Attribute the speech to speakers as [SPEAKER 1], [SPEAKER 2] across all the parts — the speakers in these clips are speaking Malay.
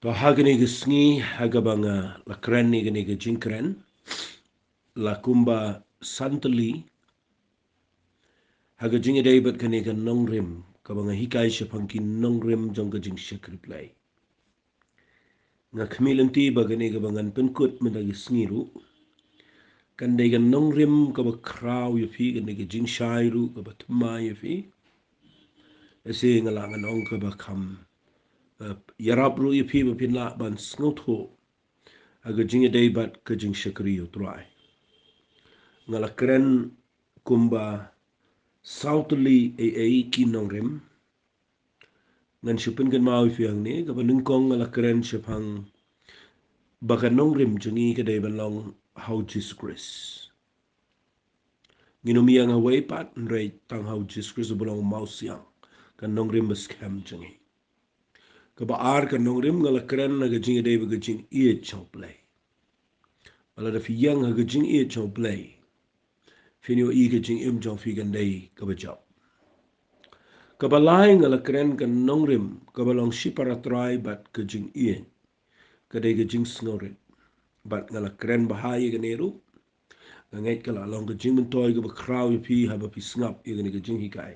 [SPEAKER 1] Bahagani gesngi hagabanga la kren ni gani ke jingkren la kumba santali haga jingi daibat kani ke nongrim kabanga hikai shapangki nongrim jong ke jing shakriplay nga khmilanti bagani ke bangan penkut mendagi sngiru kan dai ke nongrim kaba kraw yafi gani ke jing shairu kaba tma yafi ese ngalangan ong kaba kam yarabru yafi bapinla ban snotho aga jingi daibat ke jing shakriyo try ngala kren kumba southly ki nongrim ngan shupin kan mau fiang ni ka banungkong ngala kren shapang baka nongrim jungi ka dai balong how Jesus Christ nginumiang away pat nrei tang how Jesus Christ balong mau siang kan nongrim bas kam jungi ka ba ar kan nongrim ngala kren na ga jingi dai ba ga jing ie chau play wala da fi yang ga jing ie chau play finio I ga jing im jong fi gan dai ka ba job kabalai ngala kren kan nongrim kabalong shipara try bat ke jing ie kadai ke jing snorit bat ngala kren bahaya ke neru ngai kala long ke jing mentoy ke bakraw pi ha ba pi snap ye ke jing hikai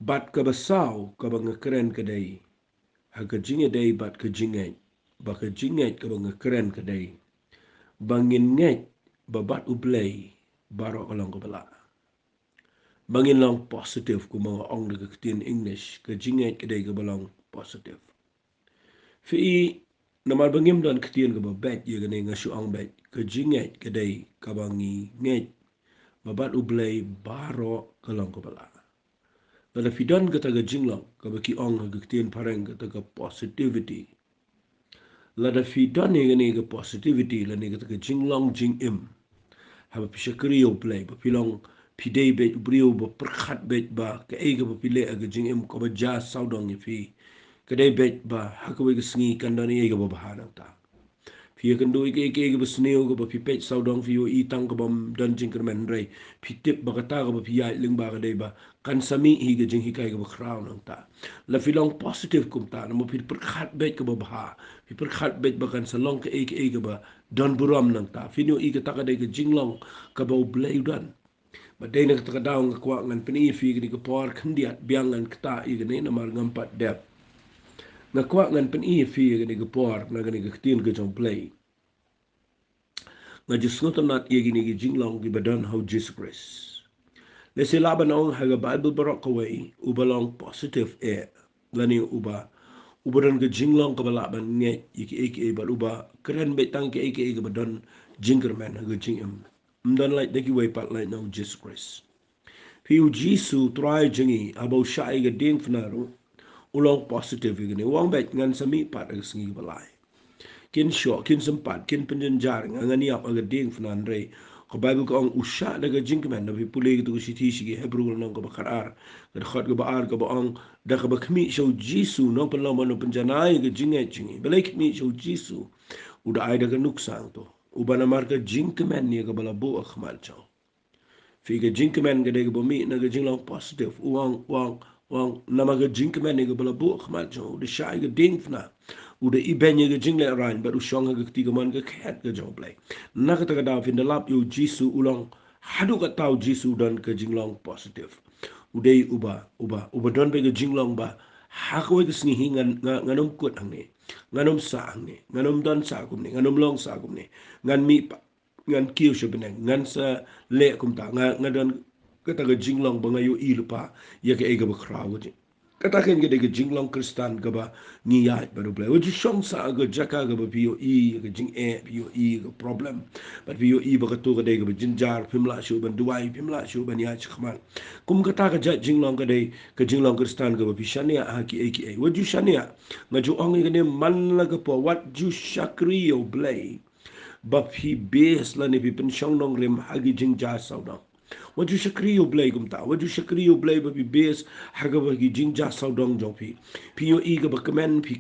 [SPEAKER 1] bat ka basau ka bang kren kadai ha ke jing dai bat ke jing ai ba ke jing ai ka bang kren kadai bangin ngai ba bat ublay baro kalong ko bala bangin long positive ku mga ong de ketin English ke jinget kedai ke balong positive fi namal bangim don ketin ke babet ye gane ngasu ong bet ke jinget kedai ka bangi nget babat ublay baro kalong ko bala lada fi don kata ke jinglong ka baki ong ke ketin pareng kata ke positivity lada fi don ye gane ke positivity lani kata ke jinglong jing im haba pishakriyo play ba pilong pidei bet brio ba perkhat bet ba ke ega ba pile aga jing em ko ba ja saudong ye fi kedai bet ba hakwe ke sngi kandani ega ba bahanang ta fi kan do ege ege ba sneo go ba pipet saudong fi yo I tang ko bam dan jing kermen rei pitip ba kata go ba pi ling ba kedai ba kan sami hi ge jing hikai go ba crown nang ta la filong positive kum ta mo pi perkhat bet ko ba baha pi perkhat bet ba kan salong ke ege ba don buram nang ta fi no I ke ta kedai ke jinglong ka ba blai dan ba dai nak taka daw nga kwa ngan pini fi gni ko por khandiat biang ngan kta I gni na mar ngam pat dep nga kwa ngan pini fi gni ko por na gni ko tin ko jong play nga just not not I gni gi jinglong gi badan how Jesus Christ le se laban ong ha ga Bible barok away ubalong positive lani ubaran ga jinglong ka balaban nge iki ba uba kren be tang ke iki ba don jingerman ha ga jingem mdan like deki way pat like no Jesus Christ Piu Jisu try jingi abo shai ga ding fnaru ulong positive gini wang bet ngan sami pat ag singi balai kin sho kin sempat kin penjenjar ngani ap ag ding fnan re ko bible ko ong usha daga jingman na bi pule gitu siti sigi hebrew nong ko bakarar ga khot ga baar ga ong da ga bakmi show Jisu no pelama no penjanai ga jingi balai kmi show Jisu uda ai daga nuksang to ubana marka jingman ni ga bala bo akhmal chaw Figa jinkman ga dega bomi na ga jinglong positive wang nama ga jinkman ga bala bu khmal jo de shai ga ding fna u de ibenye ga jingle ran ba u shong ga tiga man ga khat ga jo play na ga ta da fin de lap yu Jisu ulong hadu ga tau Jisu dan ga jinglong positive u de uba don be ga jinglong ba ha ko ga sni hingan nganom kut angne nganom sa angne nganom don sa kumne nganom long sa kumne ngan mi ngan kiu sebeneng ngan sa le kum ta ngadon kata ga jinglong ba ngayo ilupa ya ke ega ba kraw ji kata ken ga de jinglong kristan ga ba ni ya ba do play oji shong sa ga jaka ga ba pio ga jing pio ga problem but pio ba ka to ga de ga jinjar pimla shu ban duai pimla shu ban ya chkhman kum kata ga jinglong ga de ga jinglong kristan ga ba pishania ha ki oji shania nga jo ong ga ne man la ga po what ju shakrio blay but he base la ni pi pen shong nongrim hagi jing ja saudang waju shakriyo blay gumta waju shakriyo blay ba pi base haga ba gi jing ja saudang jong pi yo ga ba kamen pi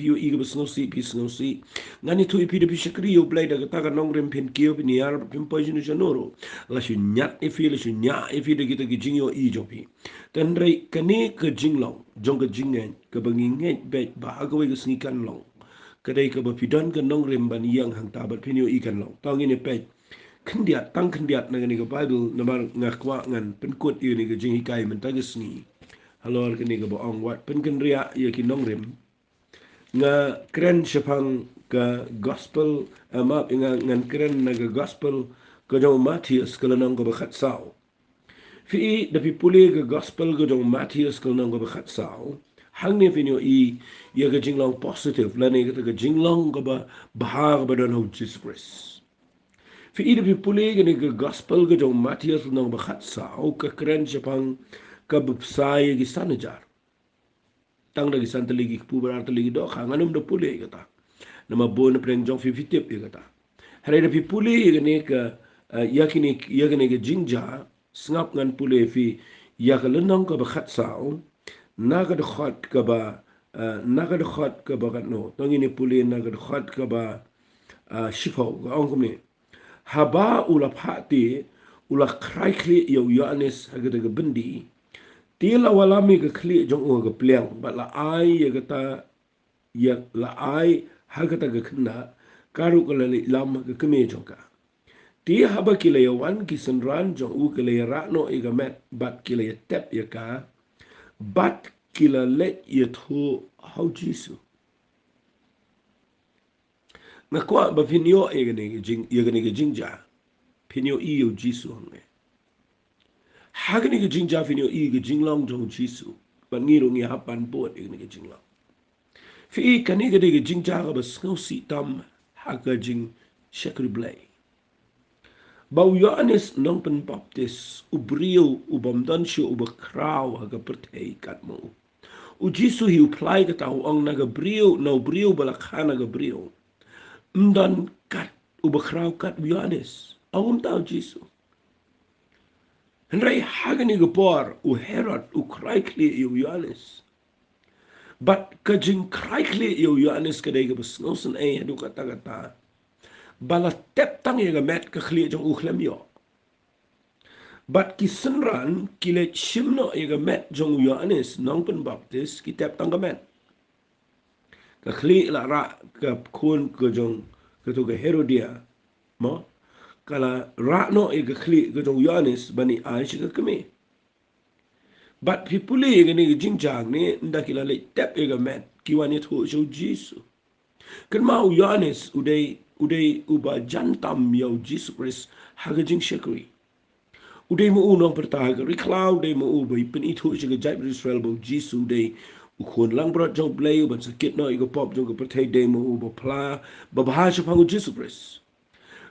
[SPEAKER 1] yo ga ba snosi ngani tu pi de pi shakriyo blay da ta ga nongrim pin kiyo pi niar pin pojinu janoro la shu nyat la shu nya de kita gi jing yo jong tan rei kane ka jinglong jong ga jingen ka ba ngi nget bet ba haga wa ga snikan long kadai ka ba pidan ka nongrim ban yang hang tabat pinyo ikan long tang ini pe kendiat tang kendiat na ni ka Bible na mar ngakwa ngan penkut ini ka jing hikai mentagas ni halor ka ni ka ba ong wat penken ria ya ki nongrim nga kren sepang ka gospel ama nga ngan kren na ka gospel ka jong Matthias ka lanang ka ba khatsao fi dapi puli ka gospel ka jong Matthias ka lanang ka ba khatsao hang ni finyo ya ka jinglong positive lani ka jinglong ka ba bahar ba dan ho Jesus Christ fi dapi puli ka ni ka gospel ka jong Matthias ka lanang ba khatsao ka kren sepang ka bapsay ki sanajar tang lagi santa lagi pu berar lagi do khang anum do pule kata nama bon preng jong fi fitip kata hari da pi pule ne ka yakini ke jinja snap ngan pule fi ya ka lenong ka ba khat sao na ka de khat ka ba kan no tong ini pule na ka de khat ka ba shifo ga ong ne haba ula phati ula kraikli yo yanes ha ga de bindi tila walami ka kli jong o ka pliang ba la ai ya kata ya la ai ha kata ka khna karu ka le lam ka kme jong ka ti haba kila ya wan ki sanran jong u kila ya rano e ga met bat kila ya tep ya ka bat kila let ya tho how jisu na kwa ba finyo e ga ne jing ya ga ne jingja finyo i yo jisu nge hagani ke jing ja finyo i ke jing long jong jisu ban ngi rong ya hapan bot e ke jing long fi kani ke de jing ja ga bas ngau si tam ha ka jing shakri blay bau yohanes nong pen baptis u brio u bam dan shu u bakraw ha ka pertei kat mo u jisu hi apply ka tau ong na ga brio no brio bala khana ga brio mdan kat u bakraw kat yohanes ong tau jisu Henry hagani gepor u Herod u kraikli u Johannes. But kajing kraikli u Johannes kadai ke besnosen hadu kata-kata. Bala tep tang ye met ke khli jong u khlem yo. But ki senran ki le chimno ye met jong Johannes nong pen baptis ki tep tang met. Ke khli la ra ke kun ke jong ke tu ke Herodia mo kala rakno e ke khli ke jong Johannes bani ai shi ke keme. But people li ni jingjang ni ndakila le tep ega met kiwani thu so jisu kan mau Yohanes uday uba jantam yo Jesus Christ haga jing shakri uday mo unong pertahaga riklau day mo uba ipin ithu siga jai Israel bo jisu day ukon lang brat jong play uban sakit no igo pop jong pertai day mo uba pla babahasha pangu Jesus Christ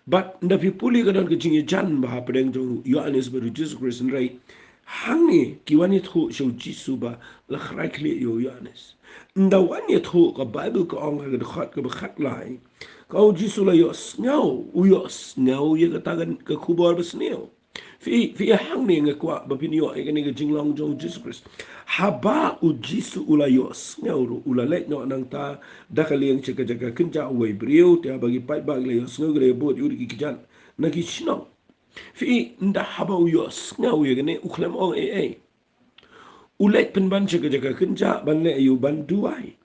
[SPEAKER 1] but ndapi puli kadon ke jing jan bah pedeng jong Yohanes baru Jesus Christ nrai hangi kiwani thu so jisu ba la khraikli yo Yohanes nda wani thu ka Bible ko ong ga khat ka khat lai ka jisu la yo snau u yo snau ye ka tagan ka khubor ba snau fi hangi nga kwa ba pinyo e ga jinglong jong Jesus Christ haba u jisu ula yo snau ru ula le no nang ta dakaliang cheka jaga kinja we brio te bagi pai bag le yo snau gre bot yuri ki kijan na ki shino fi nda haba u yo snau ye gane ukhlem ong ulet pen ban cheka cheka kenja ban le yu ban duai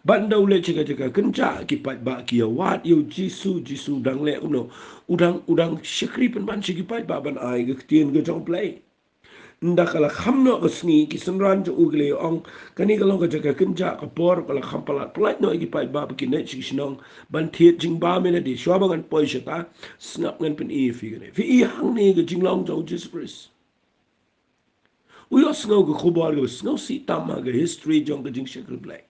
[SPEAKER 1] ban da ulet cheka cheka kenja ki pat ba ki wat yu jisu dang le uno udang shikri pen ban cheki pat ba ban ai ge tien ge jong play nda kala khamno ge sngi ki sanran jo ugle ong kani ga long ge cheka kenja ka por kala khampala plat no ki pat ba ki ne chi shnong ban thiet jing ba me ne di shwa ba ngan poi shata snap ngan pen e fi ge fi hang ne ge jing long jo Jesus Christ we also know que khobal ge snow si tama ge history jong ge jing shekl blay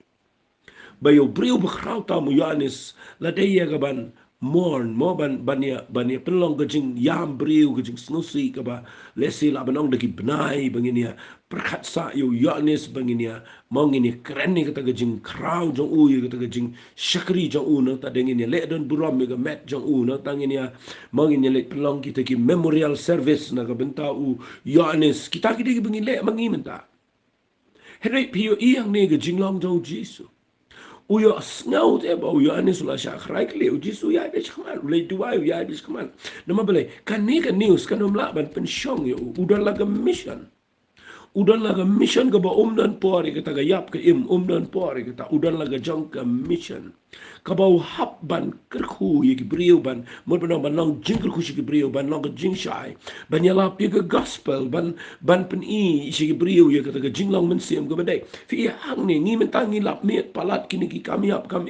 [SPEAKER 1] ba yo brio begrauta mo Johannes la de ye ge ban morn mo bania penlong ge jing yam brio ge jing snow si ke ba lesi la banong de ki bnai banginia perkhat sa yo Johannes banginia mongini kren ni ge jing krau jong u ye ge jing shekri jong u no ta de nginia le don buram ge met jong u no ta nginia mongini le penlong kita ki memorial service na ge benta u Johannes kita ki de bangi le mangi menta henry pio yang ne ge jing long jong jisu uyo snau te ba Johannes la shak raikle u jisu ya be chman le duai ya be chman nama bele kan ni ka news kan umla ban pensiong yo udah laga mission udan laga mission ka ba dan pori kita ga yap ka dan pori kita udan laga jong ka mission ka ba hap ban kerku ye ki brio ban mo ban long jing kerku shi ki brio ban long jing shai ban yala pi ka gospel ban pen i shi ki brio ye ka jing long men sim ka ba dai fi hang ni ngi men tangi lap met palat kini ki kam yap kam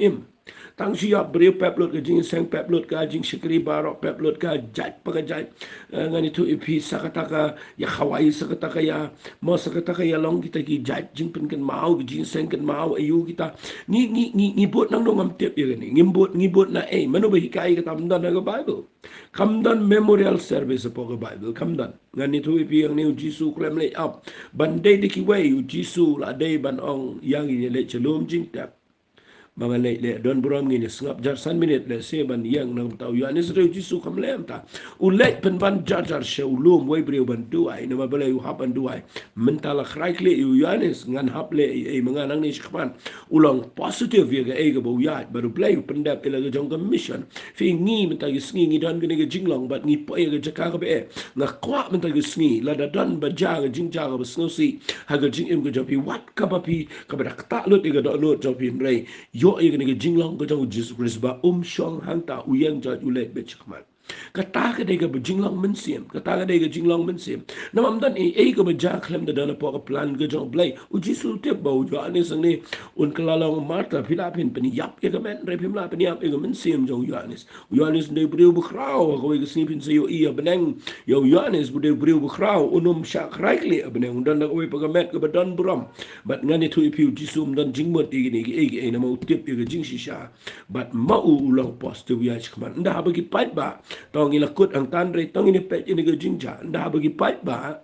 [SPEAKER 1] tang siap beri peplot ke jing seng peplot ka jing shikri barok peplot ka jat pakai jat ngani tu ipi sakataka ya khawai sakataka ya mo sakataka ya long kita ki jat jing pen kan mau jing seng kan mau ayu kita ni bot nang dong am tip ya ni ngimbot na mano ba hikai ka tamdan na bible kamdan memorial service po ka bible kamdan ngani tu ipi yang ni jisu klem le up bandai diki way jisu la dai ban ong yang ni le chelum jing tap mga le don buram ngini sngap jar san minute le se ban yang nang tau Yohanes reu jisu kam lem ta ulet pen ban jar jar she ulum we breu ban duai na bale u hapan duai mentala khraikle Yohanes ngan hap le e mga nang ni shkman ulang positive ye ga e ga bo ya baru play pendap ila ga jong mission fi ngi menta gi sngi ngi dan ga jinglong bat ngi po ye ga jaka ga be nga kwa menta gi sngi la da dan ba ja ga jing ja ga sngosi ha ga jing im ga jopi wat ka ba pi ka ba ta lut ga do no jopi rei yo ye ga jinglong ga jong Jesus Christ ba shong hang ta uyang ja ulet be chkman kata ka dega ba jinglong mensim kata ka dega jinglong mensim namam dan ga ba ja klem da dana po ka plan ga jong blai u jisu te ba u jo ane sang ni un kalalong marta philapin pen yap ye ga men re phim la pen yap ye ga mensim jong Yohanes ne breu bu krau ko ga snipin se yo ia beneng yo Yohanes bu de breu bu krau unum syak raikli beneng dan da we pa ga met ga ba dan buram bat ngani tu ipi jisu dan jingmot igi ni igi na mau tip ye ga jing shisha bat mau ulang pos tu ya chkman nda bagi pat ba tong ila kut ang tanre tong ini pet ini ga jingja nda bagi pat ba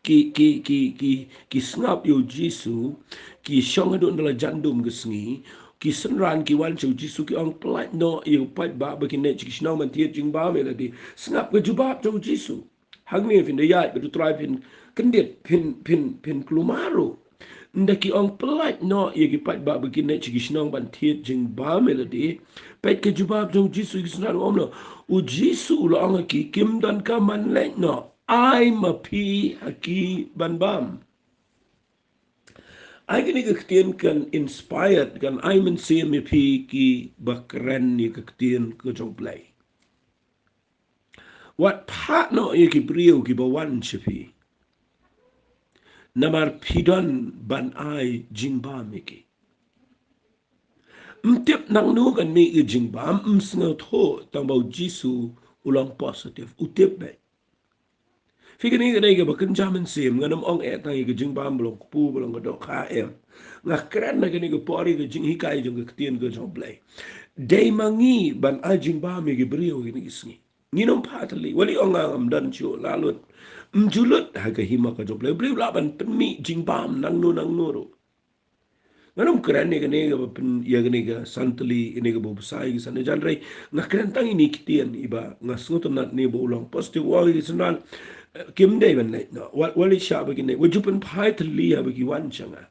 [SPEAKER 1] ki snap yo jisu ki shong adu ndala jandum gesngi ki senran ki wan chu jisu ki ang plat no yo pat ba bagi ne chi shnaw man tiet jing ba me la di snap ga jubab jo jisu hang ni fin de ya be try fin kendit pin klumaro ndaki ong plat no ye ki pat ba bagi ne chi shnaw man tiet jing ba me la di pet ke jubab jo jisu ki senran om no u jisu lo ang ki kim dan ka man le no ai ma pi haki ban bam ai kini kektien kan inspired kan ai men se me pi ki bakren ni kektien ke jong play wat pat no ye ki brio ki bawan chipi namar pidon ban ai jingba miki mtip nang nu kan mi jingba msngo tho tang bau jisu ulang positive utip be Fikir ni kadai ke bakan jaman sim nganam ong tangi ke jing bam belum kupu belum ke dok em ngah keren na kini ke pori ke jing hikai jong ke ketien ke jong play day mangi ban a jing bam ke brio ini isni nginom patali wali ong am dan chu lalut mjulut ha ke hima ke jong play brio laban penmi jing bam nang no ro nganam keren ni kini ke pen ya kini ke santali ini ke bubsai ke sana jalrai ngah keren tangi ni ketien iba ngah sungut nat ni bo ulang positive wali senan kim day ban nei no wali sha ba kin nei wujupan phai thli ha ba ki wan changa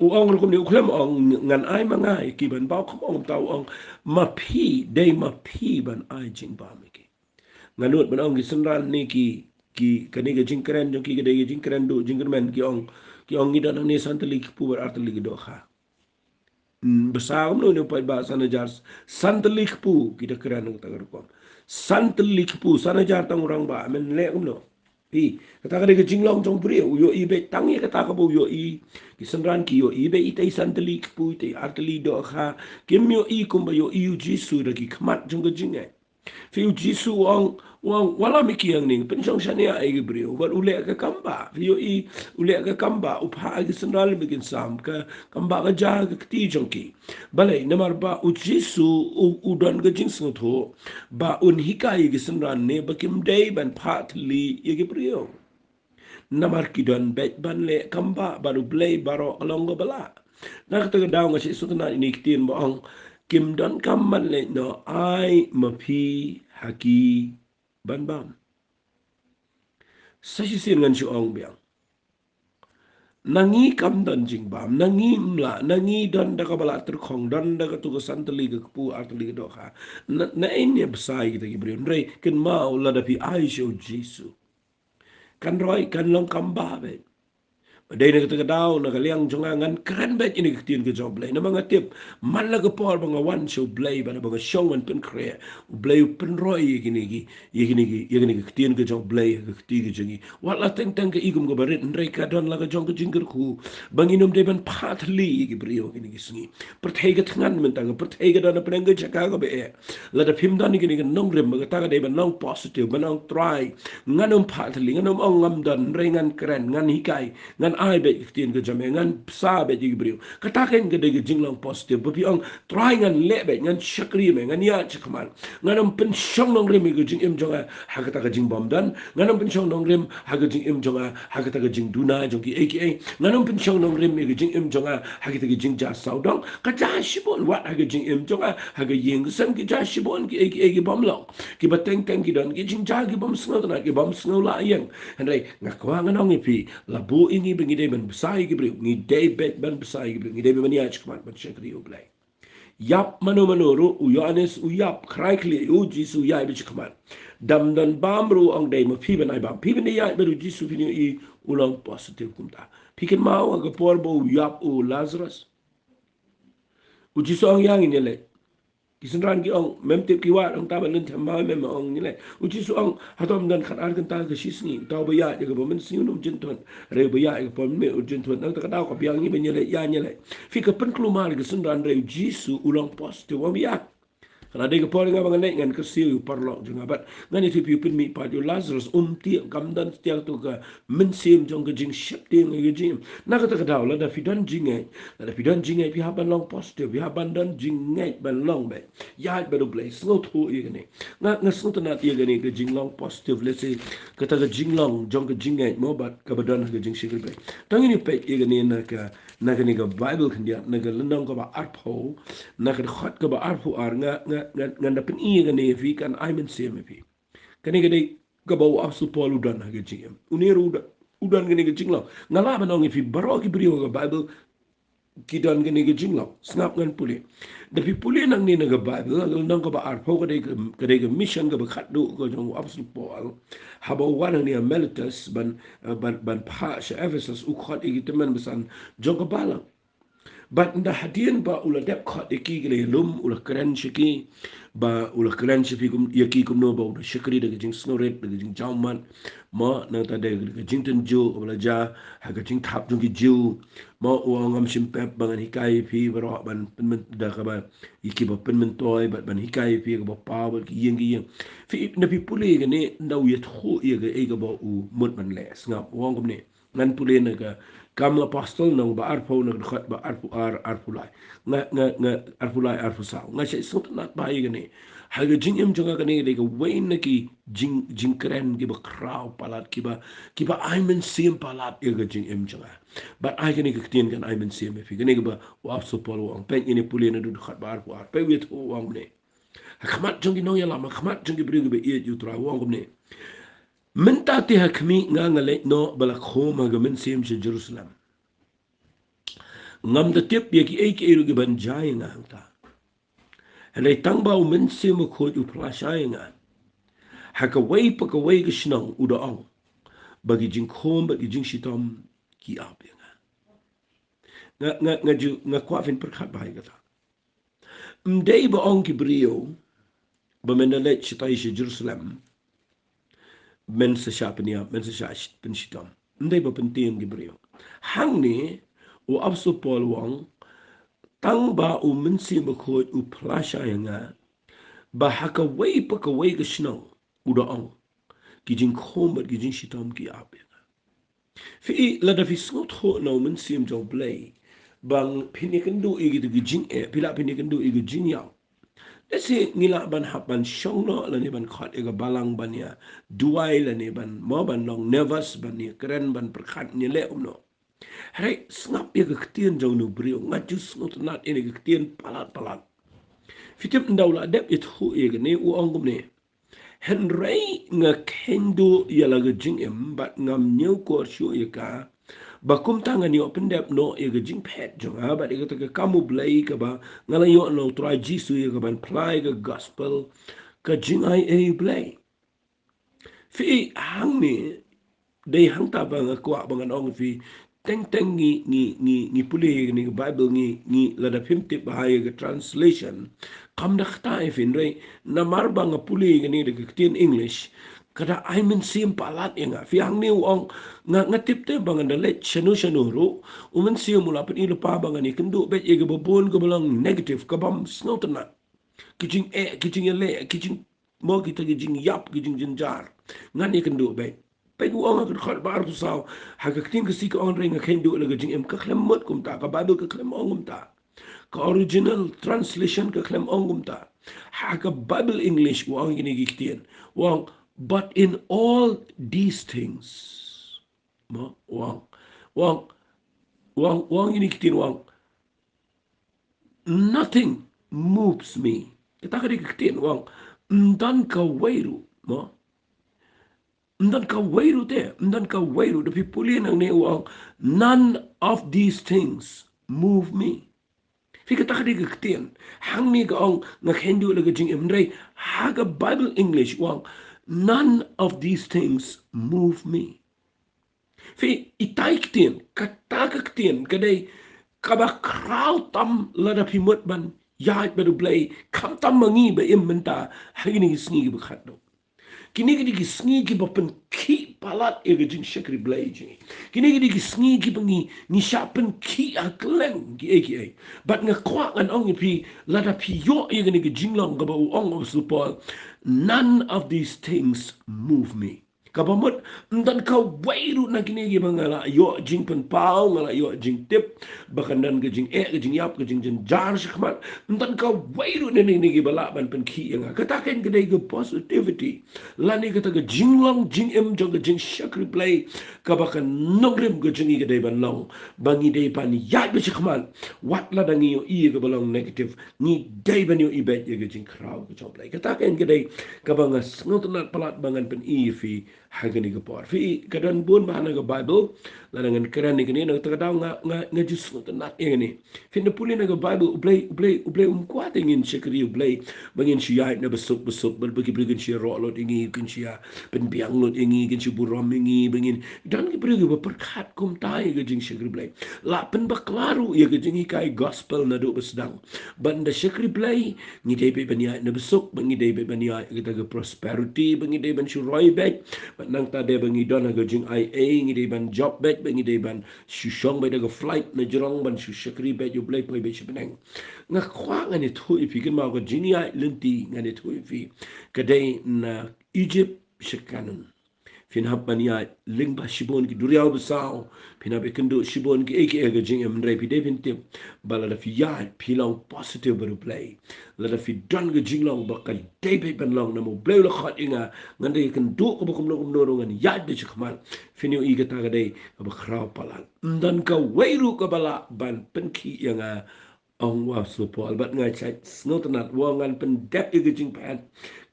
[SPEAKER 1] u ong ro kum ni ukhlem ong ngan ai ma ngai ki ban ba khom ong tau ong ma phi day ma phi ban ai jing ba me ki nganut ban ong ki sanran ni ki kani ga jing kren jong ki ga day jing kren do jing men ki ong ni dan ni santali ki pu bar artali ki do kha besar no ne pai ba sana jar santali ki pu ki da kren ng tagar ko santali ki pu sana jar tang orang ba men le kum no pi kata ka de jinglong jong pri yo i be tang ye kata ka bo yo i ki sanran ki yo i be itai santali ki pu itai artali do kha kim yo i kum ba yo i jisu da ki khamat jong ga jingai Fiu jisu wang wala miki yang ning penjong shania ai brio wat ule ka kamba fiu I ule ka kamba upha ga sandal bikin sam ka kamba ga ja ga ti jongki balai namar ba u jisu u don ga jing sung tho ba un hikai ga sandran ne bakim dei ban phat li ye brio namar ki don bet ban le kamba baru play baro along ga bala nak ta ga daw ga si sutna ni kitin mo ang kim don kamman le no ai mapi haki ban bam sa si sin ngan si ong biang nangi kam don jing bam nangi mla nangi don da ka bala ter khong don da ka tu ka santali ka pu artali do kha na ene besai kita ki brin re ken mau la da pi ai show jisu kan roi kan long kamba be Day na kata daw na kaliang jongangan keren bet ini ketien ke job blay na mga tip man la gapor mga one show blay ba na mga show man pen kre blay pen roy ye gini ketien ke job blay ke keti ke jengi wala teng teng ke igum ke barit ndrei ka don la ke jong ke jingger ku banginum de ban patli ke brio gini ke sngi perthai ke tngan men tang perthai ke dan pen ke jaka ke be la da phim dan gini ke nongrim ba ta de ban nong positive ban nong try nganum patli nganum ongam dan rengan keren ngan hikai ngan ai be kitien ke jame ngan sa be ji brio kataken ke de jinglang positive but yang try ngan le be ngan shakri me ngan ya chakman ngan am pen shong nong rem ke jing im jonga ha kata ke jing bom dan ngan am pen shong nong rem ha ke jing im jonga ha kata ke jing duna jong ki aka ngan am pen shong nong rem ke jing im jonga ha kata ke jing ja sao dong ka ja shibon wat ha ke jing im jonga ha ke yeng san ki ja shibon ki aka bom long ki bateng teng ki don ki jing ja ki bom sngo na ki bom sngo la yeng henry ngakwa nganong ipi labu ingi bengi de ben besai gibriu ngi de bet ben besai gibriu ngi de ben ya chkman ben shekri ublay yap manu manuru u yohanes u yap kraikli u jisu ya bi chkman dam dan bamru ong de ma phi ben ai bam phi ben ya beru jisu fini i ulang positive kumta pikin mau aga porbo u yap u lazarus u jisu ong yang ni le Kisandran ki ong mem tip ki wat ong taban lent ma mem ong ni le uji su ong hatom dan khat ar kan ta ke shisni taw ba ya ga bo men si num jin ton re ba ya ga pom me urjin ton nang ta daw ka biang ni ben le ya ni le fi ka pen klumar ga sandran re uji su ulang post wa ya Kalau ada kepala dengan bangan naik dengan kesiu parlok juga bat ngan itu piupin mi padu Lazarus tiang kamdan tiang tu ke mensim jong ke jing ship tiang ke jing nak kata kedau lah dah fidan jingai dah fidan jingai pi haban long positive pi haban dan jingai ban long be ya baru play slow tu ye gani ngat slow tu nak ye gani ke jing long positive let's say kata ke jing long jong ke jingai mo bat ke badan ke jing shikil be tang ini pe ye gani nak ni ke Bible kan dia nak lendang ke ba arpo nak khat ke ba arpo ar nga dapen iya kan ne fi kan ai men se me fi kan ne gade ga bawa absu pol udan ha gajing uniru udan gane gajing lo ngala banong fi baro ki brio ga bible kidan gane gajing lo snap ngan puli da fi puli nang ni na ga bible nang ga ba ar po gade ga mission ga ba khadu ga jong absu pol haba wan ni meltus ban pa sha ephesus u khat igitemen besan jong ga balang But nda hadian ba ula dep khat iki gele lum ula keren shiki ba ula keren shipi kum yaki kum no ba ula shikri de jing snoret de jing jauman ma na ta de jing ten jo ula ja ha ga jing thap jung ki jo ma u ngam shim pep bangan hikai pi baro ban pen da ka ba iki ba pen men toy ba ban hikai pi ga ba pa ba ki yeng fi na pi puli ga ne ndaw yet khu ye ga e ga ba u mut man les ngap wong kum ne ngan puli na ga kam apostol nang ba arpo nang khat ba arpo arpulai nga arpulai arpusau nga sai sot nat ba yi gani ha ga jing im jonga gani de ga wain na ki jing kren ki ba kraw palat ki ba ai men sim palat ga jing im jonga but ai gani ka tien gan ai men sim fi gani ba wa so pol wa pen ini puli na du khat ba arpo ar pe wet wa ne khamat jongi no ya la ma khamat jongi bri ga be ye yu tra wa ne Menta ti hakmi nga ngale no balak homa ga men sim se Jerusalem. Ngam da tip ye ki eik eru ban jai nga hangta. Hele tang ba men sim ko u plasai nga. Haka wei pa ka wei ga shnang u da ong. Bagi jing khom bagi jing shitam ki ap nga. Nga kwa fin perkhat bai ga ta. Mdei ba ong ki brio ba mendalet shitai se Jerusalem. Men sa siya peniya, men sa siya penshitam. Hindi ba penting gibriyo? Hang ni, o abso Paul wang, tang ba o mensi makot o plasya nga, ba hakaway pa kaway ka sinang, udaang, kijing komat kijing shitam ki api nga. Fi lada fi snot ho na o mensi mjaw blay, bang pinikandu igit kijing pila pinikandu igit jing yaw. Kasi ngila ban hapan siyong no lani ban khat ega balang ban ya duai lani ban mo ban long nervous ban ya keren ban perkhat ni le no. Hari snap ya ketien jauh no brio ngaju snot nat ini ketien palat. Fitip ndawla dep it hu ega ne u ongum ne. Henry nga kendo ya laga jing em bat ngam nyau ko syo ya ka bakum tangan yo pendep no e ga jing pet jong ha ba de ga kamu blai ka ba ngala yo no try jisu ye ga ban play ga gospel ka jing ai e blai fi hang ni de hang ta ba nga kwa ba nga ong fi teng ngi puli ni Bible ngi lada pimtip bahaya ke translation kam dak ta ifin rei na marba nga puli ni de ktin English kada I mean sim palat nga fiang ni ong nga tip te bang da let shanu ru umen sim mula pet ilu pa bang ni kendu bet ye ge bobon ke belang negative kabam snotna kijing le kijing mo kita kijing yap kijing jinjar ngani kendu bet pe gu ong ka khol bar tu saw ha ka tin ka si ka on ring ka khen du le jing em ka khlem mot kum ta ka bible ka khlem ong kum ta ka original translation ka khlem ong kum ta ha ka bible english wa ong ni gitien wang but in all these things mo wang wang ini gitien wang nothing moves me kita ka gitien wang dan ka wairu mo ndan ka wairu the people in ang newang none of these things move me fika takadi gaktian hang ni gaong ngakhendu laga jing imrei haga bible english wang none of these things move me fi itaiktin katakaktin kadai kaba kraw tam lada pimut ban yait bedu blay kam tam mangi ba im menta hagini snigi bakhat kini gidi ki sngi ki bapen ki palat e gajin shakri blaji kini gidi ki sngi ki bangi ni shapen ki akleng ki eki e but nga kwa an ong pi lada pi yo e gani ki jinglong gaba u ong of supol none of these things move me kabamot dan ka wairu na kini gi bangala yo jing pen pau ngala yo jing tip bakan dan ke jing jing yap ke jing jing jar shkmat dan ka wairu ne ni gi bala ban pen ki nga kata ken ke dei positivity lani kata ke jing long jing em jong ke jing shakri play ka bakan nongrim ke jing ge dei ban long bangi dei pan ya be shkman wat la dangi yo i ge balong negative ni dei ban yo i bet ye ge jing kraw ke jong play kata ken ke dei ka bangas ngot na palat bangan pen i fi hagani ga por fi kadan bun bahana ga bible la dengan keran ni kini nak takadaw nga jus no tanat ngani fi na puli na ga bible ublay kuat ingin syakri ublay bangin siya na besuk bagi bagi siya ro lot ingi kin siya pen biang lot ingi kin siya buram ingi bangin dan ki bagi berkat kum tai ga jing syakri ublay la pen baklaru ya ga jing kai gospel na do besdang banda syakri ublay ni dai be bania na besuk bangi dai be bania kita ga prosperity bangi dai ban syuroi back nang ta de bangi don ga jing ai ngi de ban job bet bangi de ban shushong ba de ga flight na jrong ban shushakri bet you play play be shbenang nga kwa nga ni thu ifi kin ma ga jing ai lenti nga ni thu ifi ka de na Egypt shikanan fin hab bania ling ba shibon ki duriaw besao pina be kendo shibon ki eke ga jing em re pi de fin tip bala da fi ya pilong positive baru play la da fi don ga jing long ba ka de be ban long na mo play la khat inga ngande kan do ko kum no ngan ya de chkman fin yo iga ta ga de ba kraw pala dan ka weiru ka bala ban penki yanga ong wa so po albat ngai chai snot nat wa ngan pen dep iga jing pan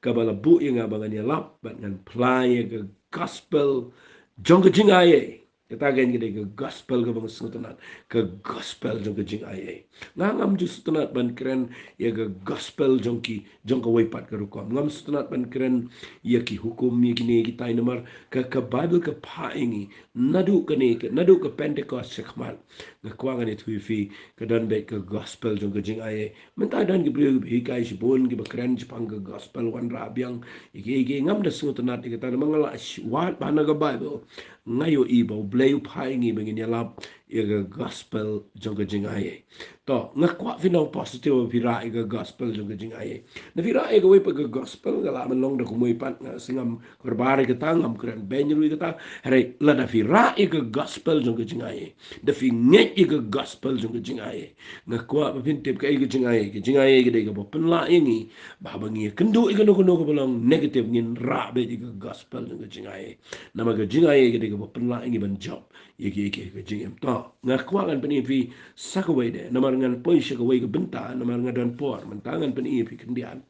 [SPEAKER 1] ka bala bu inga ba ngan ya lap ban ngan ply ga gospel jong jing ai kita gen gede ke gospel ke bang sutanat ke gospel jong jing ai ngam ju sutanat ban keren ya ke gospel jong ke wepat ke rukom ngam sutanat ban keren ya ki hukum mi kini kita nomor ke bible ke pa ingi nadu ke nadu ke pentecost sekmal ke kwangan itu fi ke dan be ke gospel jong jing ai menta dan ke bri hi kai si bon ke keren jepang ke gospel wan rabiang ige ngam da sutanat kita mangala wat bana ke bible ngayo ibo bleu pai ngi bengin yalap ya gospel jong jing ai to ngakwa final positive vira ga gospel jong jing ai na vira ga we pa gospel ga la long da kumui pat nga singam korbare ga tangam kran benru ga ta hare la da vira ga gospel jong jing ai da fi nget ga gospel jong jing ai ngakwa pa fin tip ka ga jing ai ga de ga bopen la ingi ba bangi kendo ga no ko bolong negative ngin ra be ga gospel jong jing ai nama ga jing ai ga de ga bopen la ingi ban job yeke ga jing em to ngakwa kan pani fi sakawai de namar ngan poi sakawai ga benta namar ngadan por mentangan pani fi kendian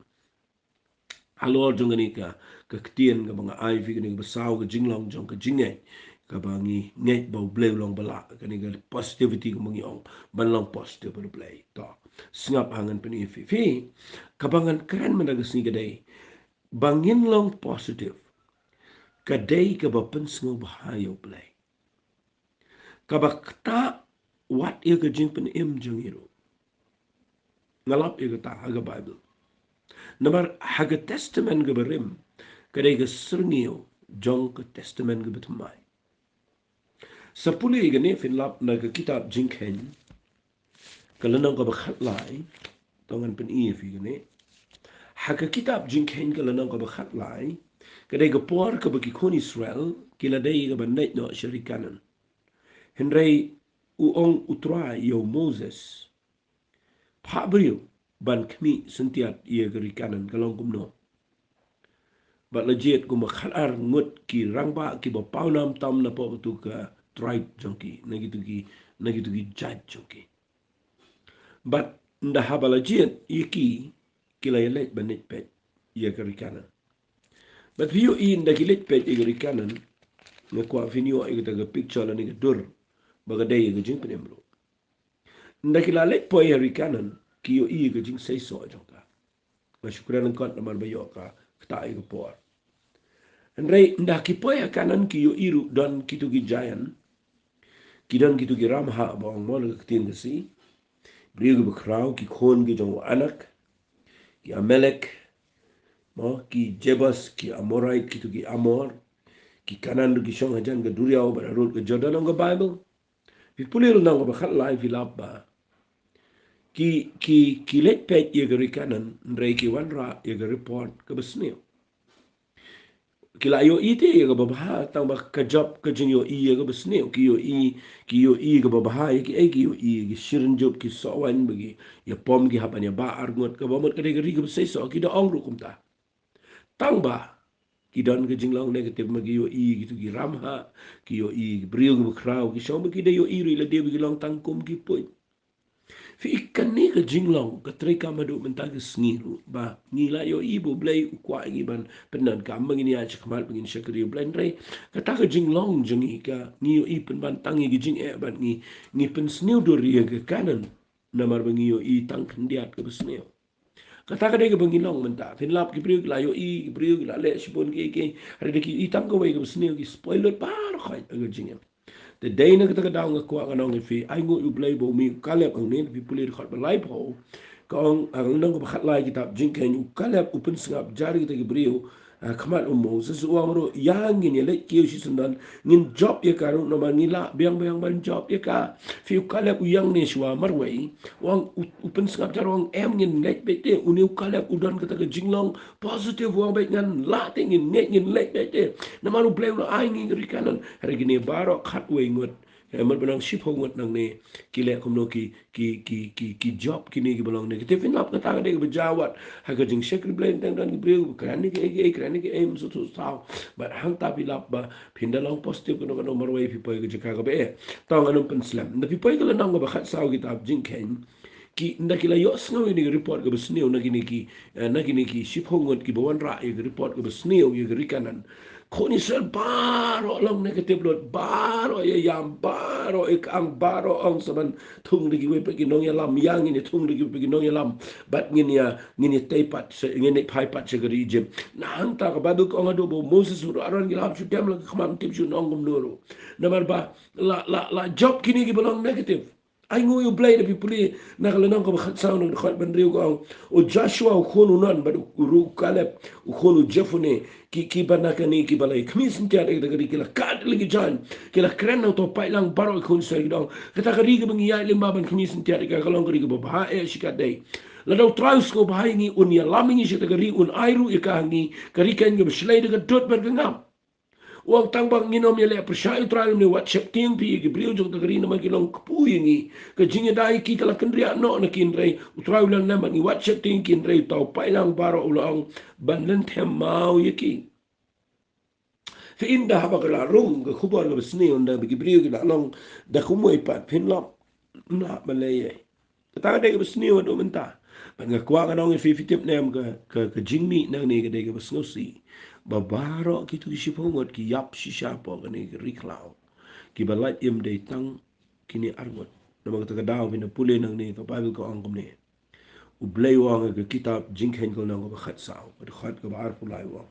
[SPEAKER 1] alor jongani ka ktien ga mga ai fi ga basaw ga jinglong jong ka jingai ka bangi ngai bau bleu long bala ka ni ga positivity ga mangi ong ban long positive ba play to singap angan pani fi ka bangan keren managa singa dai bangin long positive ka dai ka ba pen singo bahayo play kabakta wat ia ke jing pen im jeng iru ngalap ia ke ta haga Bible namar haga testament ke berim kadai ke serngiu jong ke testament ke betumai sepuluh igane finlap na ke kitab jingken kalanang ka bakhat lai tongan pen i fi gane haga kitab jingken kalanang ka bakhat lai kadai ke por ke bagi kon Israel kila dai ke banai no syarikanan henrei uong utra yo Moses Pabriu ban kmi sentiat ia kerikanan kalong kumno. Bat legit kuma khalar ngut ki rangba ki ba paunam tam na po tu ka tribe jongki nagitu ki judge jongki. Bat nda haba legit iki kila yelet banit pet ia kerikanan. Bat view in da kilet pet ia kerikanan ngakwa vinyo ia kata picture la ni dur bagadai ia jing penemro. Nda kila let po ia kerikanan kiyo iya ke jing say so jongka. Masyukuran engkau namar bayo ka kata iya ke por. Andai ndah kipoya kanan kiyo iru dan kitu ki giant. Kidan kitu ki ramha bawang mo ketin kesi. Beriu ke bekrau ki khon ki jong anak. Ki Amalek. Mo ki Jebus ki Amorite kitu ki Amor. Ki kanan ki syong hajan ke duriau bararut ke Jordan ang ke Bible. Pipulir nang ke bakhat lai filapa. Ki let pet ye ke rikanan ndrai ki wanra ye ke report ke besneo kila yo ite ye ke babaha tang ba ka job ke jin yo ye ke besneo ki yo ke babaha ye ki yo ki shirin job ki sawan bagi ya pom ki hapanya ba arngot ke bomot ke de ke besai so ki da ong ru kumta tang ba ki don ke jinglang negatif magi yo gitu ki ramha ki yo brio ke krau ki shom ki de yo ri le de bi long tang kum ki point fi ikan ni ke jinglong ke trika madu mentag sengiru ba ngila yo ibu blai ukwa ngiban penan ka mangini aja kemal pengin syakri blai ndrai kata ke jinglong jengi ka ngi yo i pen ban tangi ke jing e ban ngi pen sniu do ria ke kanan namar bengi yo i tang kendiat ke besneo kata ke de ke bengilong menta fin lap ki priu la yo i priu la le sipon ke hari de ki i tang ko wei ke besneo ki spoiler par khai ke jing the day na kita daw nga kuha ka nang ifi ay ngu ublay bo mi kalep ang nin fi pulir khat balay po kung ang nang ko bakhat lay kita jingken u kalep upun singap jari kita gibriu kamat Moses uang ro yang ini lek kiu si sendan ngin job ya karu no manila biang ban job ya ka fi kalep u yang ni shwa marway uang upun singap jari uang em ngin lek bete uni kalep udan kita ke jinglong positive uang baik ngan la tingin ngin lek bete na malu blay no ay ngin rikanan hari gini baro khat we ngot man benang ship ngot nang ne kile kumno ki job kini ki belong negatif in lap kata de bejawat ha ka jing shekri blend tang dan breu krani ke em so to saw but hang ta bilap ba pindalang positive kuno kuno marway pipoy ke jika ka be tang anong penslam na pipoy ka lang ba khat saw kitab jing ken ki ndakila yo snow ni report ke besneo na gini ki shipong ki bawan ra ye report ke besneo ye rikanan koni sel baro long negative lot baro ye yam baro ik ang baro ang saban tung digi we pegi nong yalam yang ini tung digi pegi nong yalam bat ngini teipat ngini paipat se gari jem na hanta ka badu ko ngado bo Moses ur aran gilam chu dem la khamam tip chu nongum nuru namar ba la job kini gi belong negative ay ngu yu blay na pipuli na kalanang ka bakhat sa nung nakhat bandriyo ko ang o Joshua o kono nan ba uru Caleb o kono Jeffune ki banaka ni ki balay kmis ntiya ay dagari kila kad lagi jan kila kren na to pay lang baro ikon sa idong kata kari ka bangiya limbaban kmis ntiya ay kakalong kari ka babaha e shikaday la daw traus ko bahay ngi unya laming siya tagari un ayru ikahangi kari kan nga basilay daga dot bergangam uang tangbang nginom yale persyayu tralim ni wat syap tiang pi gibriu jong tagari naman kilong kapuyengi kajinga dai kita la kendria no na kinrei utraw lang naman ni wat syap tiang kinrei tau pailang baro ulang banlen tem mau yaki fi indah haba kala rung ke kubar ke besni unda gibriu kila long da kumoy pat pinlop na malaya kata de ke besni wado menta ban ga kwa ka nong fi fitip nem ke jingmi nang ni ke de ke besnosi babaro kitu ki sipongot ki yap si siapa kani riklau ki balat yem de tang kini arngot nama kata daw pina pule nang ni ka bible ko angkom ni u blay wang ke kitab jingken ko nang ko khat saw ko khat ko bar pulai wang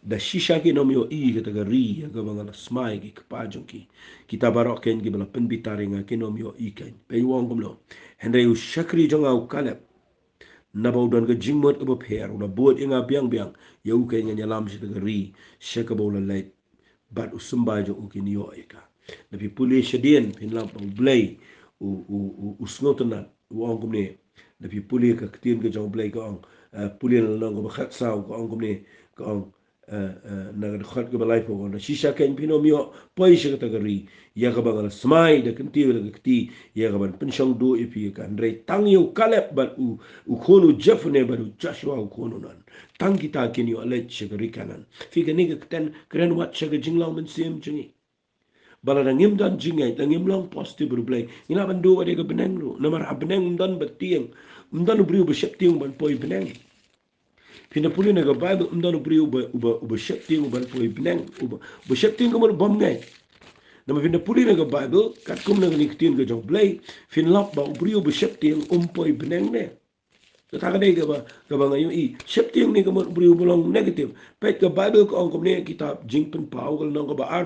[SPEAKER 1] da shisha ki nom yo I kata gari ya gabang smai ki kapajong ki kita barok ken ki bala penbitaringa ki nom yo I ken pe wong kumlo henry u shakri jonga u kalep na bau don ga jingmot ga per una bod inga biang biang ya u ken nya lam shi gari shaka bau la lait bat usumba jo u ki ni yo eka na pi puli shadien pin lam bau blay u snotana wong kumne na pi puli ka ktin ga jong blay ka ong puli na nang ga khat saw ka ong kumne ka ong na ga khat ga balai po na shisha ken pino mio poi shi ta gari ya ga bangal smai da kenti ga kti ya ga ban penshong do ipi ka ndre tang yu kalep bat u khonu jefne bat u joshua u khonu nan tang kita kin yo let shi gari kanan fi ga ni ga ten kren wat shi ga jinglaw men sim jingi bala da ngim dan jingai da ngim long positive rublay ina ban do wade ga beneng ru namar ha beneng dan batieng dan briu be shep tieng ban poi beneng pina puli na ga bible dan briu be shep tieng ban poi beneng be shep tieng ga bom ngai nama pina puli na ga bible kat kum na ga niktin ga jong blay fin lap ba briu be shep tieng poi beneng ne Kata dei ka ba ngayon I septiang ni ka mo brio bolong negative pet ka bible ko ang kumne kitab jingpen pau kal nang ka ba ar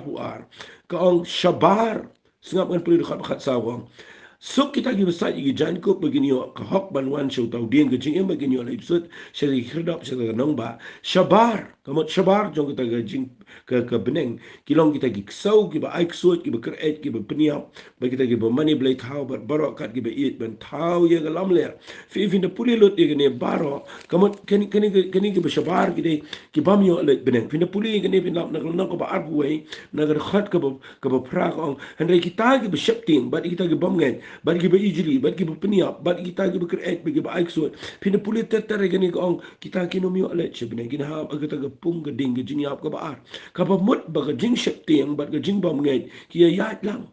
[SPEAKER 1] ka ang shabar singap kan puli ka khat sa ko so kita gi besai gi jan ko begini yo ka hok ban wan show tau dien ga jing em begini yo episode seri khredap seri ka nong ba shabar ka mo shabar jong kita ga jing ka beneng kilong kita gi sau gi ba aik suot gi ba kreat gi ba peniap ba kita gi ba money blade how ba barok kat gi ba eat ban tau ye ga lam le fi fi na puli lot ye ne baro ka mo kani gi ba shabar gi de gi bam yo le beneng fi na puli gi ne fi na ko ba ar buai na ga khat ka ba pra ko henry kita gi ba shapting ba kita gi bam ngai bat gi ba ijili bat gi ba peniap bat kita gi ba kreat ba gi ba aik suot fi na puli tetar gi ne ko kita ki no mi yo le che beneng gi na ha ga ta ga pung ga ding gi jing yap ka ba ar ka ba mut ba ga jing shep tiang ba ga jing bom ngai ki ya yat lang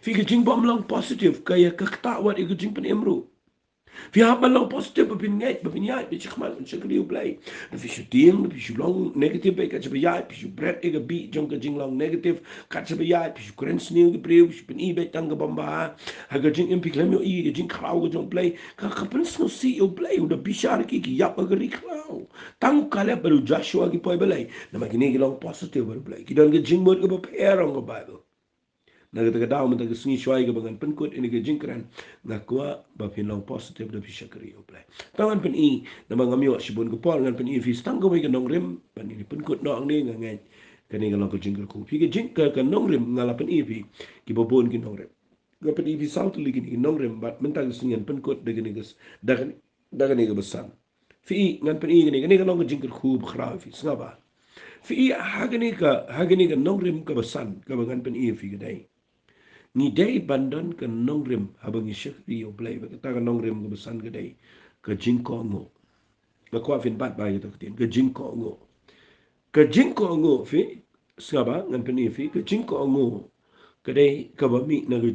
[SPEAKER 1] fi ga jing bom lang positive ka ya ka ta wat ga jing pen emru fi ha ba lang positive ba bin ngai ba bin yat bi chkhmal un chakri u play fi shu tiang fi shu long negative ba ka cha ba yat fi shu bread ga bi jong ga jing long negative ka cha ba yat fi shu kren snew ga breu fi bin I ba tang ga bom ba ha ga jing impi klem yo I ga jing khau ga jong play ka ka pen sno si yo play u da bi shar ki yap ga ri khau tang kale ba joshua ki poi balai na ma kini long positive ba play ki don ga jing mod ga ba pair on ga bible na ga ta daw man ta singi shwai ga bangan pen kot ini ga jing kran na kwa ba fin long positive da fisha kari yo play tangan pen I na ma ngami wa shibun ga pol ngan pen I fi stang ga ga nongrim pan ini pen kot no ang ni nga ngai kani ga long ga jing ku fi ga jing ka nongrim ngala pen I fi ki bobon ki nongrim ga pen I fi south li ki nongrim bat men ta singi pen kot da ga ni da ga ni ga besan fi ngan pen I ga long ga jing ku bkhra fi snaba fi hagani ka nongrim ka besan ka bangan pen I fi ga dai ni dai bandan ka nongrim habang ishakri o play ba ta ka nongrim ka besan ka dai ka jingko ngo ba kwa fin bat ba ito tin ka jingko ngo fi saba ngan pani fi ka jingko ngo ka dai ka ba mi na ka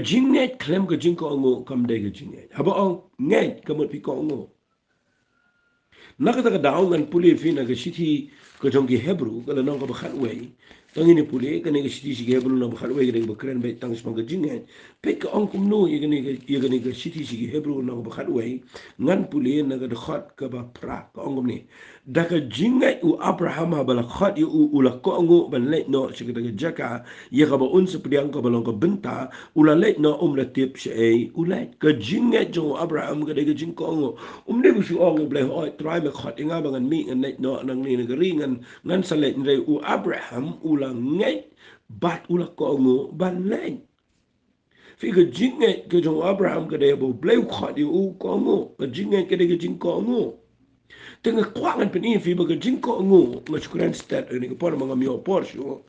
[SPEAKER 1] jingnet klem ka jingko ngo kam dai ka jingnet haba ong ngai ka mo pi ko ngo nakata ka daw ngan puli fi na ka shiti ka jonggi hebrew ka la nong ka ba khatway tangini puli ka ni ka shiti si hebrew na ba khatway ka ba kren ba tang smang ka jinghet pe ka ong kum no ye ka ni ka shiti si hebrew na ba khatway ngan puli na ka khat ka ba pra ka ong ni da ka jinghet u abraham ba la khat u la ko ngo ban le no si ka jaka ye ka ba un se priang ka ba long ka benta u la le no la tip she u la ka jinghet jo abraham ka de ka jing ko ngo ne bu su ong ble oi try me khat inga bangan mi ngan net no nang ni nga ringan ngan salet re u abraham u la ngai bat u la ko ngo ban le fi ga jinge ke jong abraham ka de bo ble khat u ko ngo ka jinge ke de ga jing ko ngo tenga kwangan pen fi ba ga jing ko ngo ma shukran stat ni ko por mga mi por shu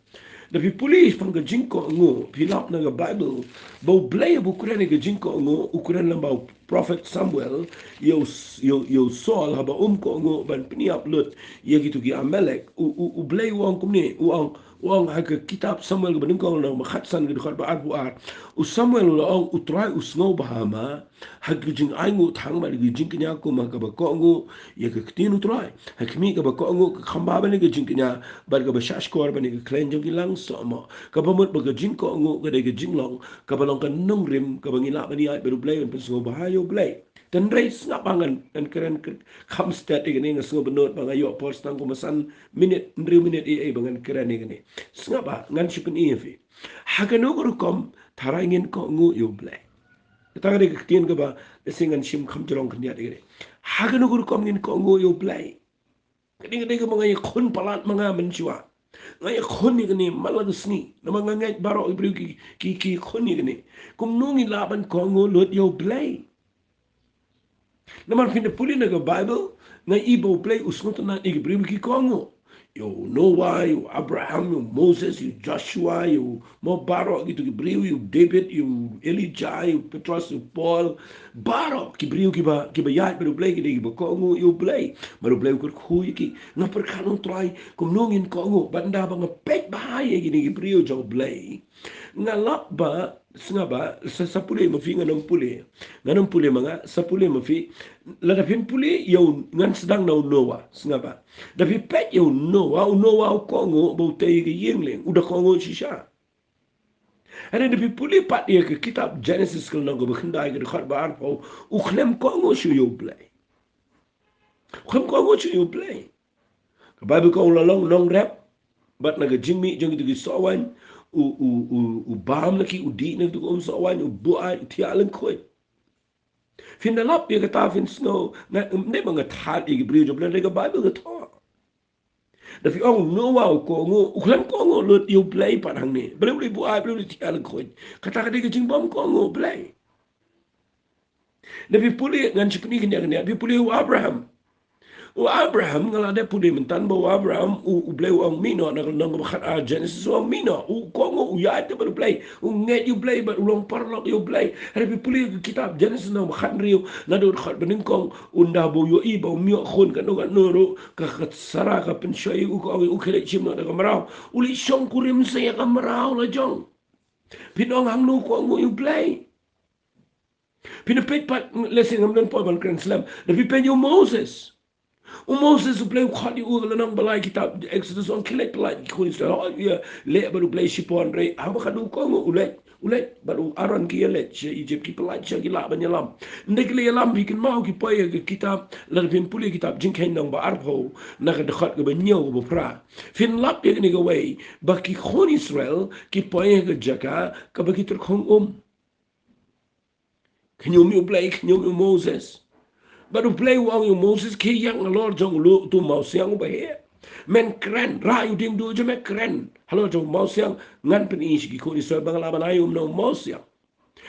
[SPEAKER 1] da pi police pang ga jinko ngo pi lap na ga bible bo blay bu kurene ga jinko ngo ukuren lamba prophet samuel yo Saul haba ko ngo ban pini upload ye gitu gi amelek u blay wong kumni wang ha ka kitab samuel ga ko na makhat san ga khar ba arbu ar u samuel lo ong u try u snow bahama ha ga jing ai ngo thang ba gi jing knya ko ma ka ba ko ngo ye ka tin u try ha kmi ga ba ko ngo khamba ba ni ga jing knya ba ga ba shash ko ba ni ga klen jong gi lang so mo ka ba mot ba ga jing ko ngo ga de ga jing long ka ba long ka nongrim ka ba ngila ba ni ai ba blay en so ba yo you blay. Dan race ngap angan dan keren kam stat ini ngas benot bang ayo post nang kumasan minute bangan keren ini. Ngapa ngan sipen fi. Hagan ugur kom tarangin ko ngu you blay. Kita ada ketian ke ba singan sim kam jelong kendiat ini. Hagan ugur kom ngin ko ngu you blay. Kadang-kadang ke mga kon palat mga menjua. Ngay kon ni kani malagas ni. Na mga ngay baro ibru ki kon ni kani. Kum nungi laban ko ngu lot you blay. Naman pinapuli na ka Bible, nga ibaw play usngot na igibriw ki Kongo. Yo Noah, yo Abraham, yo Moses, yo Joshua, yo mo baro gitu gibriw, yo David, yo Elijah, yo Petrus, yo Paul. Baro gibriw kiba yat baru play kita giba Kongo yo play. Baru play ukur kuy ki nga perkanong try kumnungin Kongo banda ba nga pek bahaya gini gibriw jaw play. Nga lap ba nga ba sa puli mafi nga nang puli mga sa puli mafi ladapin puli yaw ngan sedang na Noah nga ba dapi pet yaw Noah Kongo bau tay ke yengling udah Kongo sisha ada dapi puli pat ya ke kitab Genesis kalau nang berkendai ke dekat bar pau uklem Kongo shu yo play uklem Kongo shu yo play ke Bible kau lalong Nongrim bat naga jingmi jang itu gisawan u bam laki u di na tu sa wan u buat tialan koi fin na lap ya kata fin snow na ne mga that i brio job na ga Bible ga to da fi ong no wa ko ngo u klam ko ngo lut you play pa hang ni brio buat brio tialan koi kata ka de jing bom ko ngo play da fi puli ngan chipni kanya fi puli Abraham Abraham ngalade pudi mentan bawa Abraham bleu ang mino nang bakhat Genesis ang mino kongo ya te baru play nget you play but ulong parlok you play hari puli kitab Genesis nang bakhat rio na do khat bening kong unda bo yo i ba mio khon kan no no ka sara ka pensai ko khele chim na ka marau uli song kurim se ka marau la jong pinong hang no ko you play pinapit pat lesson ngam po ban grand slam na pipenyo Moses Moses play khadi u lanang balai kitab Exodus on kelek balai ko ni sta ya le baru play shipon re ha ba kadu ko ulet baru aron ki let je Egypt ki balai je gila banyalam ndek le lam bikin mau ki poye ki kitab la bin puli kitab jinken nang ba arbo na ka dekhat ga banyo ba pra fin lap ye ni ga way ba ki khon Israel ki poye ga jaka ka ba ki tur khong kanyum you play kanyum Moses baru play wang yung Moses ki yang Lord jong lu tu mau siang ba he men keren ra yu ding du je me keren halo jong mau siang ngan pen is ki ko Israel bang laban ayum no mau siang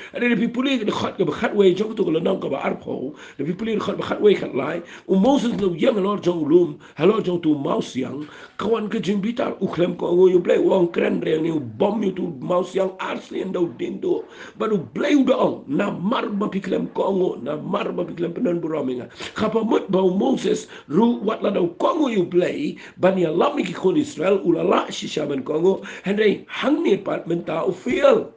[SPEAKER 1] ada lebih puli ke dekat ke bekat way jong tu kalau nang ke ba arpo lebih puli dekat bekat way kat lai Moses lu yang Lord jong lum halo jong tu mau siang kawan ke jing bitar uklem ko ngo yu play wang keren re ni bom yu tu mau siang asli endo ding do baru play udah ong na mar ba piklem ko ngo na mar ba piklem penan buraminga kapa mut ba Moses ru wat la do ko ngo yu play bani alam ki kon Israel ulala shishaman ko ngo henry hang ni pat menta u feel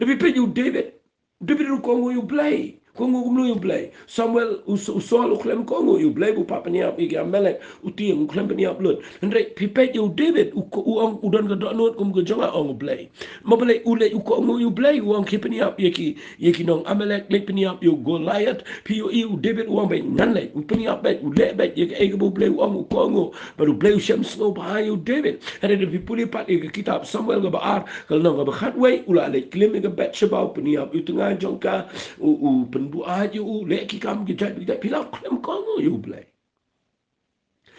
[SPEAKER 1] Tapi penyu David ru Kongo you play. Kongo kumlu you play. Samuel usol uklem Kongo you play bu papa niap igi amelek utiang uklem niap lut. Andre pipet you David uang udan ka donut kum ka jonga ong play. Mabale ule u Kongo you play uang ki niap yeki nong amelek lek niap you Goliath pi you David uang bay nanle u niap bet u le bet yeki ege bu play uang u Kongo baru play shem snow behind you David. Andre de pipuli pat igi kitab Samuel ga baar kal nong ga bakhat way ula le klim igi bet shabau peniap u tengah jongka u pendu aja leki kam kita pilau klem Kongo you play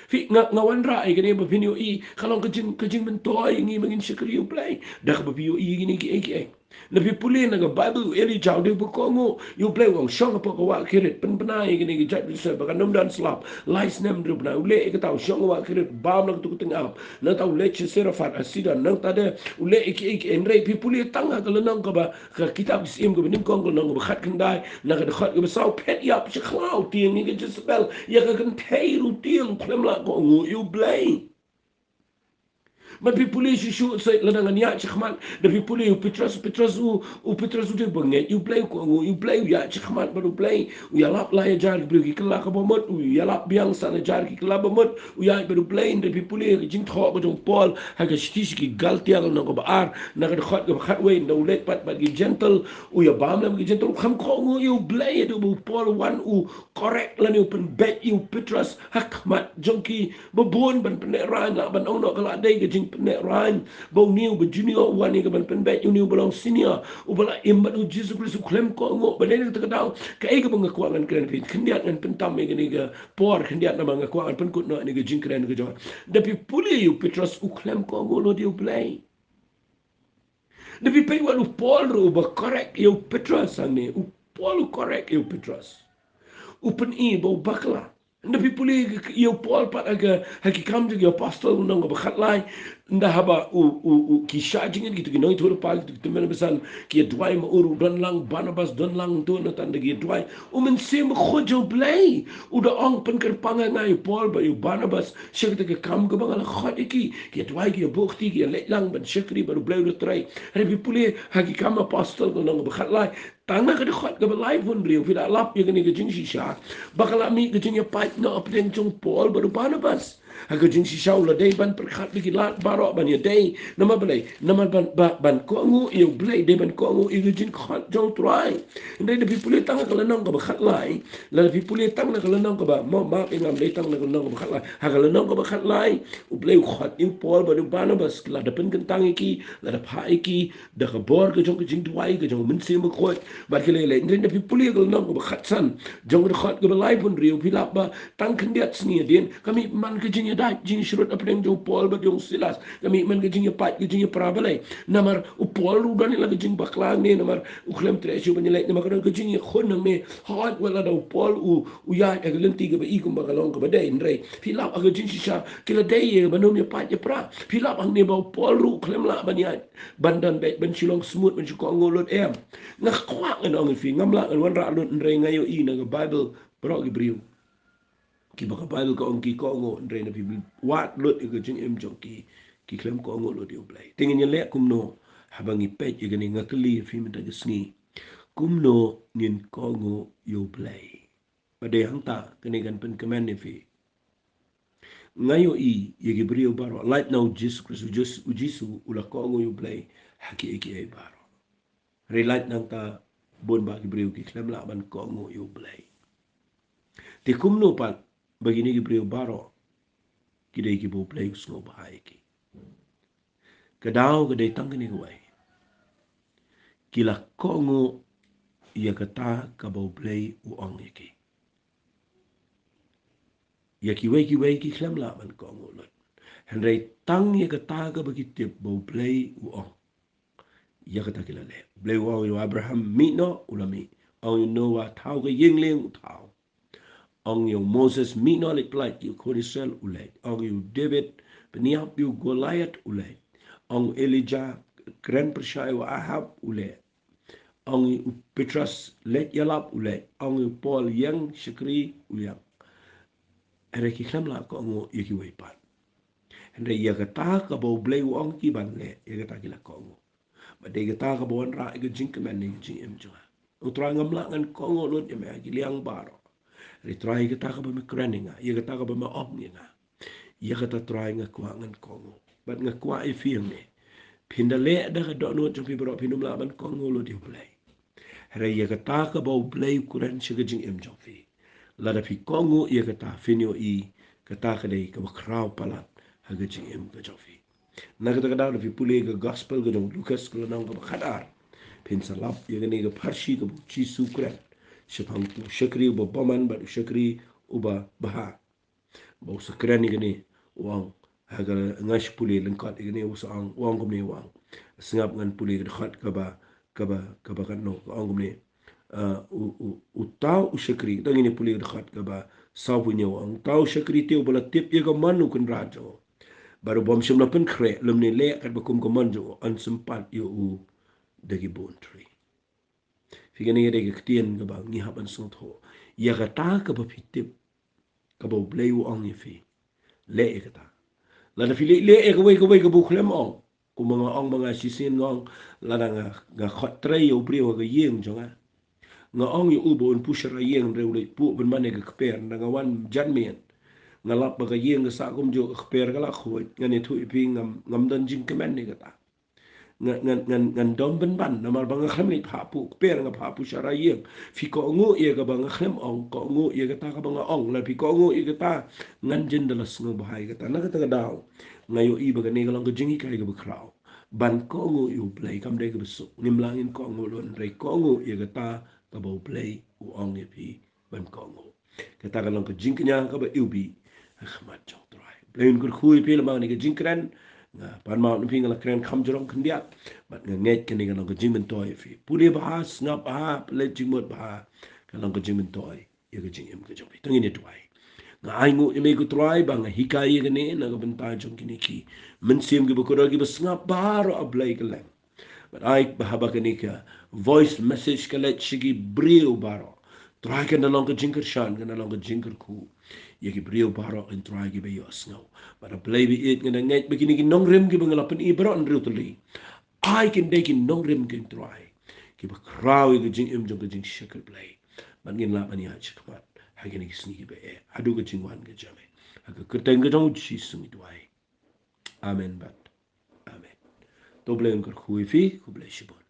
[SPEAKER 1] fi ngawan rai gini ba pinyo i kalau kejing mentoy ngi mangin shikri you play dah ba pinyo i gini ki lebih puli naga Bible eli jauh di Kongo you play wang shong apa ko wa kirit penai gini ki jat bisa bakan nom dan slap lais nem dru na ule ke tau shong wa kirit bam nak tu tengah na tau le serafat asida nang tade ule iki enre pi puli tanga kalau nang ka ba ka kitab sim ko benim Kongo nang ba khat kendai na ka khat ka sau pet yap chi khlau tiang ni ke Jezebel ya ka kan thei ru tiang klem la Kongo you play Man pi puli shu sai ladangan ya chkhman da pi puli Petras de banget you play ko you play ya chkhman baru play ya lap la ya jar bri ki kala ka bomot ya lap biang sana jar ki kala bomot ya baru play da pi puli jing tho ko jong pol ha ka stish ki galtia no ko baar na ka khat ka khat we no let pat gi gentle ya bam lam gi gentle kham ko ngo you play do pol one correct la ni pen bet you Petras hakmat jongki bon ban pen ran la ban ono kala dai ke jing pen ran bo new be junior one ni ke ban pen bet you new belong senior u bala imbat u Jesus Christ klem ko ngo ba dai ta daw ka e ke bang ko ngan kren pin kendiat ngan pen tam ke ni ke por kendiat na bang ko ngan pen kut no ni ke jing kren ke jo da pi puli you Petras u klem ko ngo lo di u play da pi pe wa u Paul ru ba correct you Petras ani u Paul correct you Petras open e bo bakla nda pipuli yo Paul pat aga haki kam je yo pastor nang ba khatlai nda haba ki shajing gitu ki noi thor pal gitu men besan ki dwai ma uru don lang Barnabas don lang to na tan gi dwai men sem khojo blai u da ong pen ker panga ngai Paul ba yo Barnabas shek te kam ga bang la khot ki dwai ki bukti ki le lang ban shekri ba blai ru trai re pipuli haki kam pastor nang ba khatlai tanga ka khot ka balai pun riu fi da lap ye ni ka jing shisha bakala mi ka jing ya pat no apden chung Paul baru Barnabas ha ka jing shisha ula dei ban per khat bi lat baro ban ye dei nama balai nama ban ko ngu ye blai dei ban ko ngu ye ka jing khot jong trai ndai de people tanga ka lanang ka ba khat lai la people tanga ka lanang ka ba ma ngam dei tanga ka lanang ka ba khat lai ha ka lanang ka ba khat lai u blai khot in Paul baru Barnabas la da pen kan tangi ki la da phai ki da ka bor ka jong ka jing duai ka jong min se ma khot bat ke lele ndai pi puli ko nang ko khatsan jong ko khat ko lai pun riu pilap ba tang khendiat sni den kami man ke jing da jing shurut apeng jo Paul ba jong Silas kami man ke jing pat ke jing prabale namar u Paul ru dan la ke jing bakla ne namar u khlem tre shu ban le namar ke jing khon nang me hat wala da Paul u ya ke lenti ke ba i kum ba kalong ko ba dei ndrei pilap ke jing shisha ke la dei ba no me pat je pra pilap ang ne ba Paul ru khlem la ban ya bandan bet ban shilong smooth ban shu ko ngolot em ngak kwa ngan ong fi ngamla ngan wan ra lut ndre ngayo I na Bible bro gi briu ki ba Bible ko ong ki ko ngo ndre na fi wat lut ke jing em jong ki klem ko ngo lut dio blai tingin ye le kum no habangi pet ye gani ngakli fi meta gisni kum no ngin ko ngo yo blai ba de hanta kene gan pen kemen ni fi ngayo I ye gi briu baro light now Jesus Christ just ujisu ula ko ngo yo blai haki eki e baro relat nang ta bon ba gibreu ki klem la ban ko ngo yo blai te kum no pat bagini gibreu baro ki dei ki bo blai usno ba hai ki kadao ka dei tang ni wai ki la ko ngo ya kata ka bo blai u ong ki ya ki wei ki klem la ban ko ngo lot henrei tang ya kata ka ba ki te bo blai u ong ya kata ki la le blai u ong yo Abraham mi no ulami ong no wa thau ka yeng leng thau ong yo Moses mi no le plait yo Korisel ulai ong yo David peniap yo Goliath ulai ong Elijah kren persyai wa Ahab ulai ong yo Petrus let yalap ulai ong yo Paul yang Shakri ulai ere ki kham la ko ngo yo ki wei pat ere ya kata ka bo blai ong ki ban le ya kata ki la ko ngo ba de kata ka bo ra ke jing kemen ni jing em jo utra ngam la ngan ko ngo lut ya me ki liang baro try kita ka ba me kreninga ya kita ka ba ma omninga ya kita try nga kwa ngan kongo bat nga kwa I feel me pindale da ka do no jong pi bro pinum la ban kongo lo di play re ya kita ka ba play kuran shiga jing em jong fi la da pi kongo ya kita finio I kita ka dei ka ba kraw palat ha ga jing em ka jong fi na ka da da pi pule ga gospel ga jong Lucas ko na ka ba khadar pin salap ya ga ne ga parshi ka bu chi su kuran Shapang tu syakri uba paman batu syakri uba baha. Bau sekeren ni uang hagar ngas puli lengkat ni usang uang kumni uang. Sengap ngan puli dekat kaba kan no uang kumni. Utau syakri tangi ni puli dekat kaba sapunya uang. Utau syakri teu bala tip ye ka manu kan rajo. Baru bom semla pen kre lem ni lek kat bakum ka manjo an sempat yo u dagi bon tree. Figani ada ketien ke bang ni haban sot ho ya kata ke bapitip ke bau bleu ong ye fi le kata la fili le e ka bu khlem ong ku mga sisin ngong la nga khot tray yo brio ga yeng jonga nga ong yu ubo un pushara yeng rewle pu ben mane ga kper nga wan janmien nga lap ba ga yeng ga sa kum jo kper ga la khoi nga ne thu ipi ngam dan jing kemen ni ga ta ngan dom ben ban na mar bang khlem ni pha pu per nga pha pu shara yeng fi ko ngu ye ga bang khlem ong ko ngu ye ga ta ka bang ong la fi ko ngu ye ga ta ngan jin da las ngu bahai ga ta na ga ta ga daw nga yo i ba ga ne ga lang ga jingi kai ga bu krau ban ko ngu yu play kam de ga bu su nim lang in ko ngu lon re ko ngu ye ga ta ka bu play u ong ye pi ban ko ngu ga ta ga lang ga jing nya ka ba yu bi khmat chong trai play un kur khui pi la ma ni ga jing kran pan mau ni pinga la kren kham jorong khndia bat nga nget kani ga long jing men toy fi puli bahas ngap ha ple jing mot ba ka long jing men toy ye ga jing em ga jong tangi ni toy nga ai ngu me ku toy ba nga hikai ga ne na ga ben ta jong kini ki men sim gi bu ko gi bas ngap baro ablai ga lem but ai ba ha ba kani ka voice message ka let shigi brio baro try ka na long jing ker shan ga na long jing ker ku ye ki brio baro en try gi be yo snow but a play be it ngena ngai begini ki nongrim ki bangalapan i baro en rutuli I can take in nongrim can try ki ba krawi gi jing im jong jing shakal play man ngin la bani ha chikmat ha gi ki sni be e hadu gi jing wan gi jame ha ka kerteng gi jong chi sung duai amen bat amen to blame kar khui fi ku bless you